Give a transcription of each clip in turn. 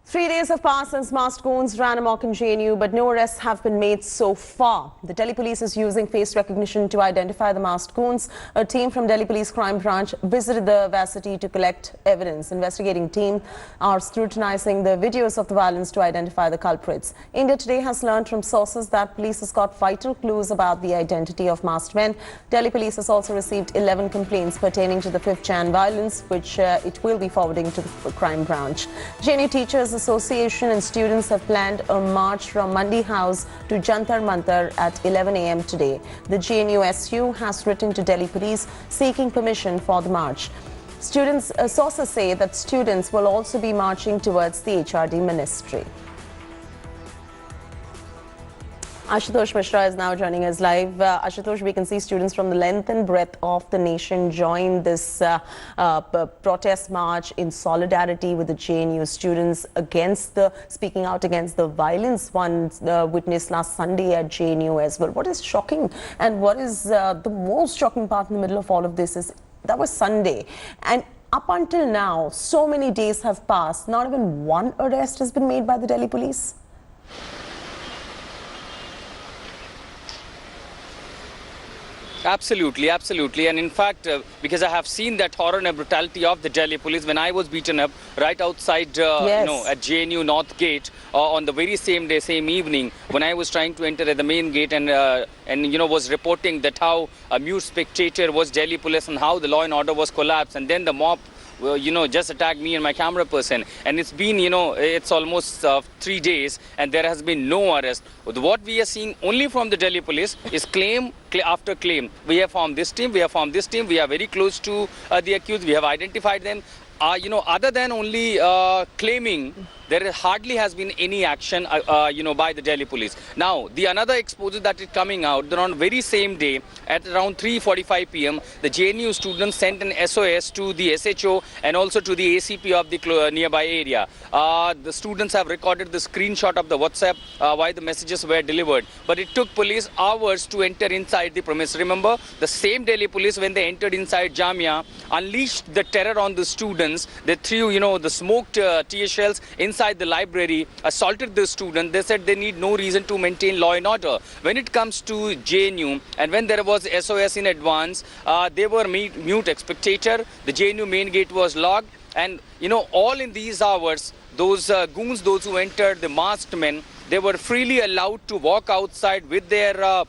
3 days have passed since masked goons ran amok in JNU, but no arrests have been made so far. The Delhi police is using face recognition to identify the masked goons. A team from Delhi Police Crime Branch visited the varsity to collect evidence. Investigating team are scrutinizing the videos of the violence to identify the culprits. India Today has learned from sources that police has got vital clues about the identity of masked men. Delhi police has also received 11 complaints pertaining to the 5th Jan violence, which it will be forwarding to the crime branch. JNU Teachers Association and students have planned a march from Mandi House to Jantar Mantar at 11 a.m. today. The JNU SU has written to Delhi police seeking permission for the march. Sources say that students will also be marching towards the HRD ministry. Ashutosh Mishra is now joining us live. Ashutosh, we can see students from the length and breadth of the nation join this protest march in solidarity with the JNU students speaking out against the violence one witnessed last Sunday at JNU as well. What is shocking and what is the most shocking part in the middle of all of this is that was Sunday, and up until now, so many days have passed. Not even one arrest has been made by the Delhi police. Absolutely, absolutely. And in fact, because I have seen that horror and brutality of the Delhi police when I was beaten up right outside, yes. At JNU North Gate on the very same day, same evening, when I was trying to enter at the main gate and was reporting that how a mute spectator was Delhi police and how the law and order was collapsed, and then the mob just attacked me and my camera person. And it's been, it's almost 3 days and there has been no arrest. What we are seeing only from the Delhi police is claim after claim. We have formed this team, we have formed this team, we are very close to the accused, we have identified them. Other than only claiming, there hardly has been any action, by the Delhi police. Now, the another exposure that is coming out, that on very same day, at around 3:45 p.m., the JNU students sent an SOS to the SHO and also to the ACP of the nearby area. The students have recorded the screenshot of the WhatsApp while the messages were delivered. But it took police hours to enter inside the premise. Remember, the same Delhi police, when they entered inside Jamia, unleashed the terror on the students. They threw, the smoked tear shells inside the library, assaulted the students. They said they need no reason to maintain law and order. When it comes to JNU, and when there was SOS in advance, they were mute spectator. The JNU main gate was locked. And, all in these hours, those goons, those who entered, the masked men, they were freely allowed to walk outside with their,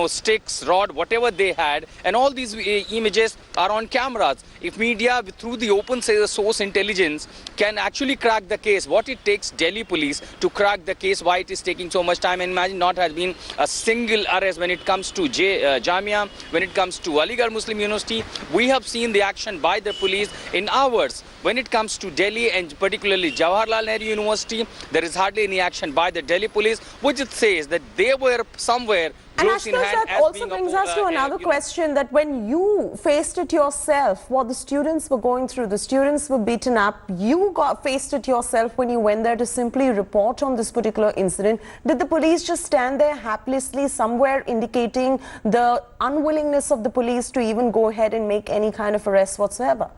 sticks, rod, whatever they had. And all these images are on cameras. If media, through the open source intelligence, can actually crack the case, what it takes Delhi police to crack the case, why it is taking so much time. And imagine not has been a single arrest when it comes to Jamia, when it comes to Aligarh Muslim University. We have seen the action by the police in hours. When it comes to Delhi and particularly Jawaharlal Nehru University, there is hardly any action by the Delhi police, which it says that they were somewhere close in hand. That also brings us to another question, that when you faced it yourself, what the students were going through, the students were beaten up, you faced it yourself when you went there to simply report on this particular incident. Did the police just stand there haplessly, somewhere indicating the unwillingness of the police to even go ahead and make any kind of arrest whatsoever?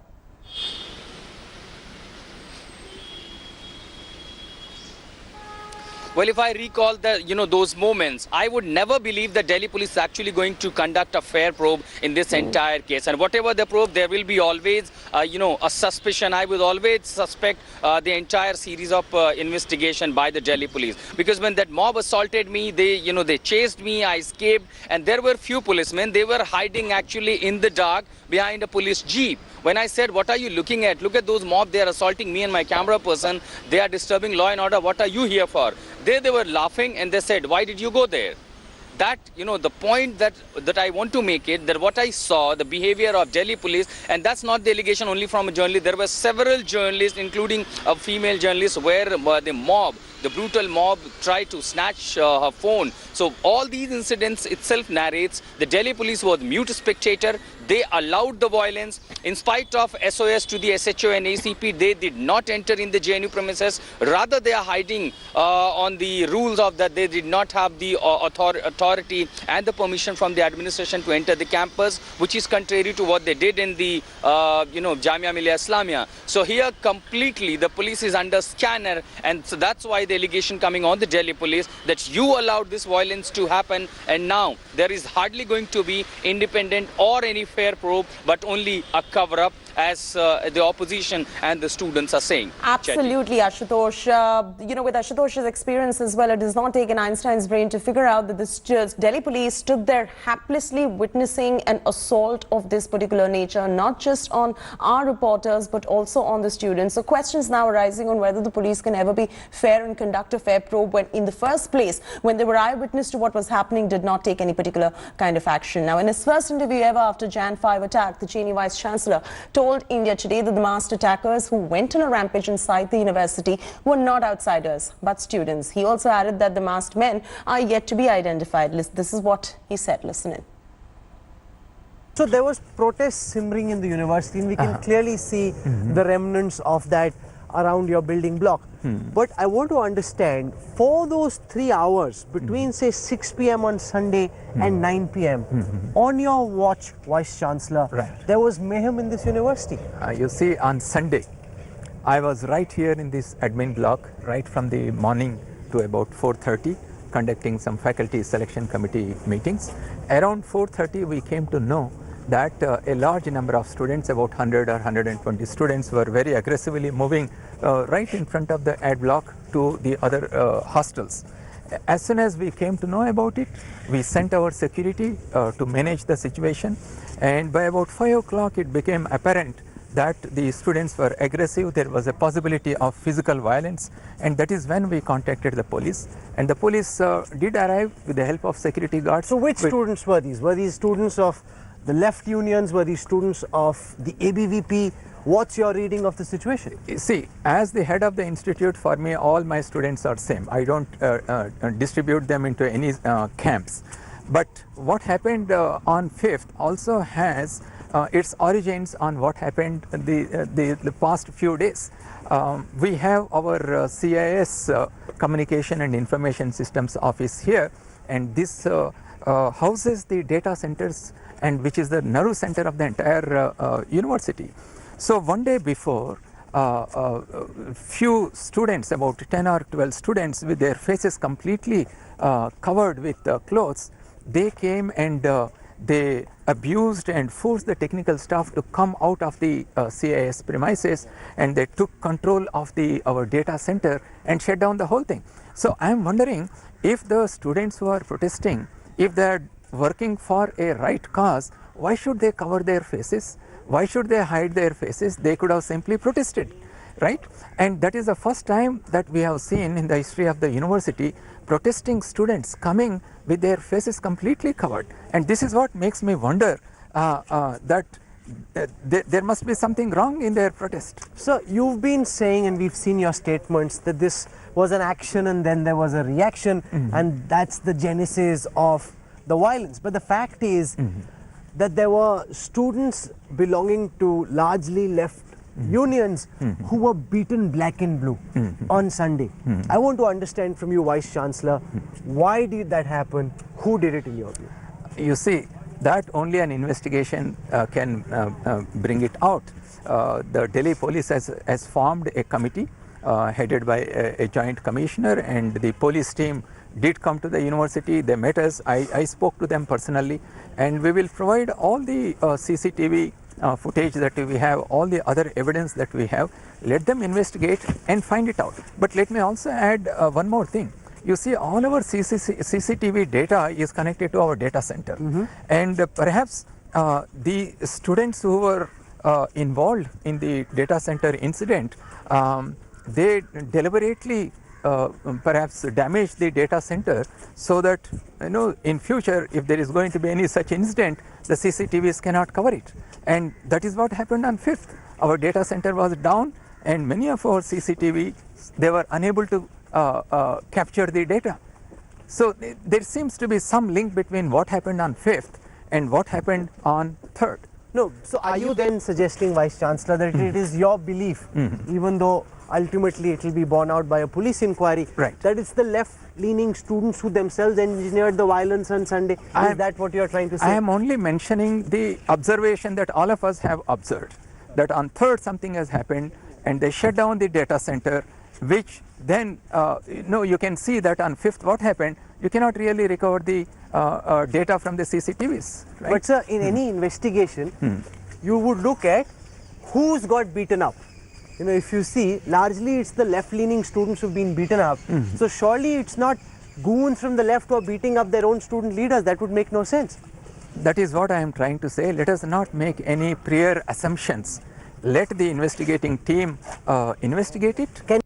Well, if I recall those moments, I would never believe that Delhi police is actually going to conduct a fair probe in this entire case. And whatever the probe, there will be always, a suspicion. I will always suspect the entire series of investigation by the Delhi police. Because when that mob assaulted me, they chased me, I escaped. And there were few policemen. They were hiding actually in the dark behind a police jeep. When I said, what are you looking at? Look at those mob. They are assaulting me and my camera person. They are disturbing law and order. What are you here for? They were laughing and they said, why did you go there? That, the point that I want to make it, that what I saw, the behavior of Delhi police, and that's not the allegation only from a journalist. There were several journalists, including a female journalist, where the mob the brutal mob tried to snatch her phone. So all these incidents itself narrates the Delhi police was mute spectator. They allowed the violence. In spite of SOS to the SHO and ACP, they did not enter in the JNU premises. Rather, they are hiding on the rules of that they did not have the authority and the permission from the administration to enter the campus, which is contrary to what they did in the Jamia Millia Islamia. So here completely the police is under scanner, and so that's why the allegation coming on the Delhi police that you allowed this violence to happen, and now there is hardly going to be independent or any fair probe, but only a cover-up, as the opposition and the students are saying. Absolutely, Ashutosh. With Ashutosh's experience as well, it does not take an Einstein's brain to figure out that the Delhi police stood there haplessly witnessing an assault of this particular nature, not just on our reporters, but also on the students. So questions now arising on whether the police can ever be fair and conduct a fair probe when, in the first place, when they were eyewitness to what was happening, did not take any particular kind of action. Now, in his first interview ever after Jan 5 attack, the JNU Vice Chancellor told India Today that the masked attackers who went on a rampage inside the university were not outsiders but students. He also added that the masked men are yet to be identified. This is what he said. Listen in. So there was protest simmering in the university, and we can clearly see the remnants of that around your building block. But I want to understand, for those 3 hours between say 6 p.m. on Sunday and 9 p.m. on your watch, Vice Chancellor, there was mayhem in this university. You see, on Sunday, I was right here in this admin block, right from the morning to about 4:30, conducting some faculty selection committee meetings. Around 4:30, we came to know that a large number of students, about 100 or 120 students, were very aggressively moving right in front of the ad block to the other hostels. As soon as we came to know about it, we sent our security to manage the situation, and by about 5 o'clock it became apparent that the students were aggressive. There was a possibility of physical violence, and that is when we contacted the police, and the police did arrive with the help of security guards. So which students were these? Were these students of the left unions? Were these students of the ABVP? What's your reading of the situation? See, as the head of the institute, for me all my students are same. I don't distribute them into any camps. But what happened on 5th also has its origins on what happened the past few days. We have our CIS Communication and Information Systems Office here, and this houses the data centers, and which is the nerve center of the entire university. So one day before, few students, about 10 or 12 students with their faces completely covered with clothes, they came and they abused and forced the technical staff to come out of the CIS premises, and they took control of our data center and shut down the whole thing. So I am wondering, if the students who are protesting, if they are working for a right cause, why should they cover their faces? Why should they hide their faces? They could have simply protested, right? And that is the first time that we have seen in the history of the university protesting students coming with their faces completely covered. And this is what makes me wonder that there must be something wrong in their protest. So you've been saying, and we've seen your statements, that this was an action and then there was a reaction, and that's the genesis of the violence. But the fact is that there were students belonging to largely left unions who were beaten black and blue on Sunday. I want to understand from you, Vice Chancellor, why did that happen? Who did it in your view? You see, that only an investigation can bring it out. The Delhi police has formed a committee headed by a joint commissioner, and the police team did come to the university. They met us. I spoke to them personally, and we will provide all the CCTV footage that we have, all the other evidence that we have. Let them investigate and find it out. But let me also add one more thing. You see, all our CCTV data is connected to our data center, and perhaps the students who were involved in the data center incident, they deliberately perhaps damage the data center, so that in future, if there is going to be any such incident, the CCTVs cannot cover it. And that is what happened on 5th. Our data center was down, and many of our CCTV, they were unable to capture the data. So there seems to be some link between what happened on 5th and what happened on 3rd. No, so are you then suggesting, Vice Chancellor, that it is your belief, even though ultimately it will be borne out by a police inquiry, Right. that it's the left-leaning students who themselves engineered the violence on Sunday? Is that what you are trying to say? I am only mentioning the observation that all of us have observed, that on 3rd something has happened and they shut down the data center, which then, you can see that on 5th what happened, you cannot really recover the data from the CCTVs. Right? But sir, in any investigation, you would look at who's got beaten up. You know, if you see, largely it's the left-leaning students who've been beaten up. So surely it's not goons from the left who are beating up their own student leaders. That would make no sense. That is what I am trying to say. Let us not make any prior assumptions. Let the investigating team investigate it. Can